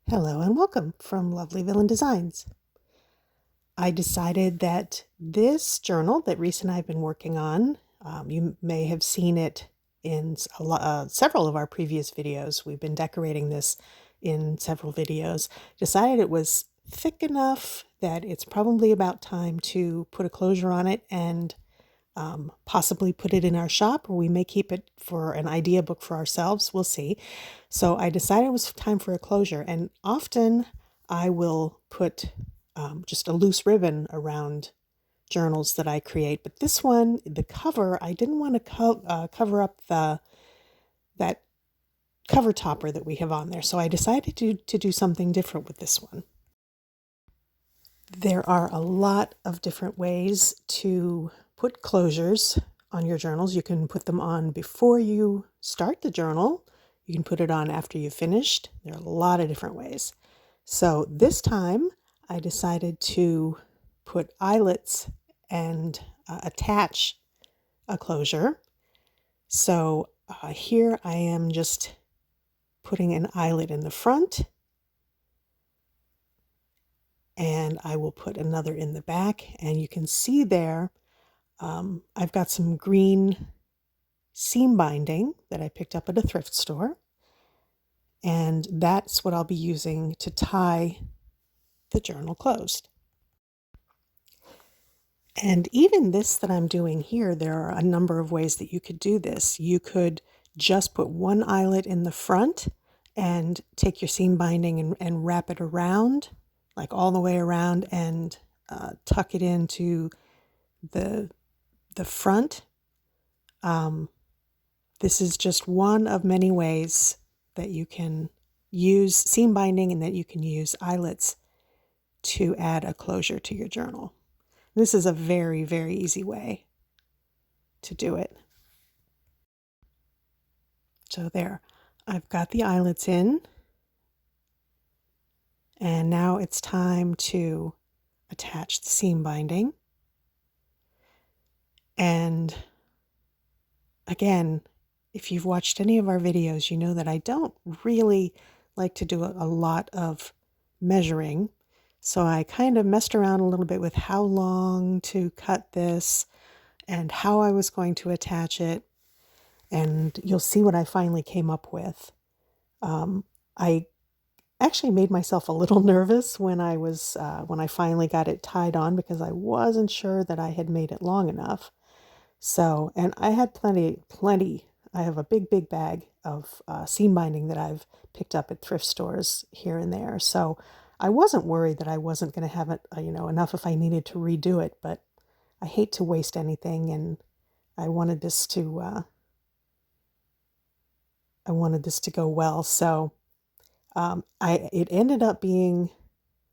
Hello and welcome from Lovely Villain Designs. I decided that this journal that Reese and I have been working on, you may have seen it in several of our previous videos. We've been decorating this in several videos. Decided it was thick enough that it's probably about time to put a closure on it and possibly put it in our shop, or we may keep it for an idea book for ourselves. We'll see. So I decided it was time for a closure, and often I will put just a loose ribbon around journals that I create. But this one, the cover, I didn't want to cover up that cover topper that we have on there. So I decided to do something different with this one. There are a lot of different ways to put closures on your journals. You can put them on before you start the journal. You can put it on after you've finished. There are a lot of different ways. So this time I decided to put eyelets and attach a closure. So here I am just putting an eyelet in the front, and I will put another in the back, and you can see there I've got some green seam binding that I picked up at a thrift store, and that's what I'll be using to tie the journal closed. And even this that I'm doing here, there are a number of ways that you could do this. You could just put one eyelet in the front and take your seam binding and wrap it around, like all the way around, and tuck it into the front. This is just one of many ways that you can use seam binding and that you can use eyelets to add a closure to your journal. This is a very, very easy way to do it. So there, I've got the eyelets in, and now it's time to attach the seam binding. And again, if you've watched any of our videos, you know that I don't really like to do a lot of measuring. So I kind of messed around a little bit with how long to cut this and how I was going to attach it. And you'll see what I finally came up with. I actually made myself a little nervous when I finally got it tied on, because I wasn't sure that I had made it long enough. So, and I had plenty. I have a big bag of seam binding that I've picked up at thrift stores here and there. So I wasn't worried that I wasn't going to have it, enough if I needed to redo it. But I hate to waste anything, and I wanted this to go well. So it ended up being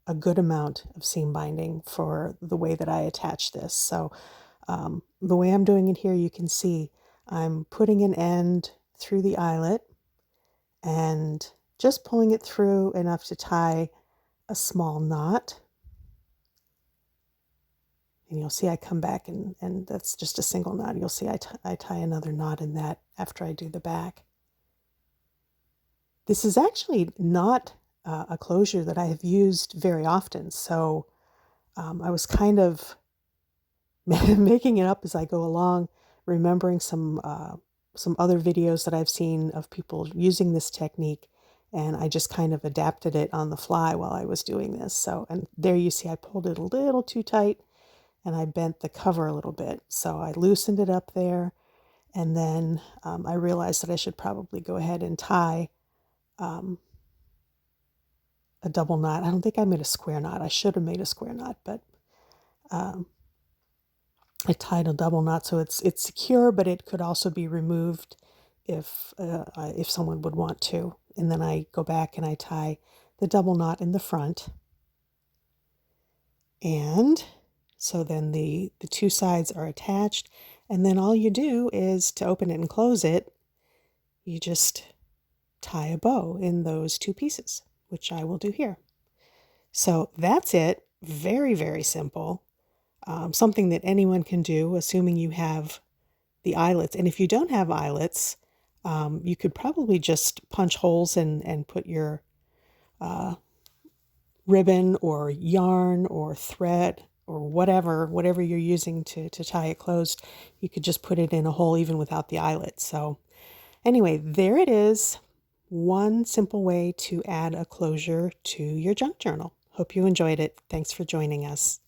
a good amount of seam binding for the way that I attach this. So the way I'm doing it here, you can see I'm putting an end through the eyelet and just pulling it through enough to tie a small knot. And you'll see I come back and that's just a single knot. You'll see I tie another knot in that after I do the back. This is actually not a closure that I have used very often, so I was kind of making it up as I go along, remembering some other videos that I've seen of people using this technique, and I just kind of adapted it on the fly while I was doing this. So, and there you see I pulled it a little too tight, and I bent the cover a little bit. So I loosened it up there, and then I realized that I should probably go ahead and tie a double knot. I don't think I made a square knot. I should have made a square knot, but I tied a double knot so it's secure, but it could also be removed if someone would want to. And then I go back and I tie the double knot in the front. And so then the two sides are attached, and then all you do is to open it and close it, you just tie a bow in those two pieces, which I will do here. So that's it. Very, very simple. Something that anyone can do, assuming you have the eyelets. And if you don't have eyelets, you could probably just punch holes and put your ribbon or yarn or thread or whatever you're using to tie it closed, you could just put it in a hole even without the eyelet. So anyway, there it is. One simple way to add a closure to your junk journal. Hope you enjoyed it. Thanks for joining us.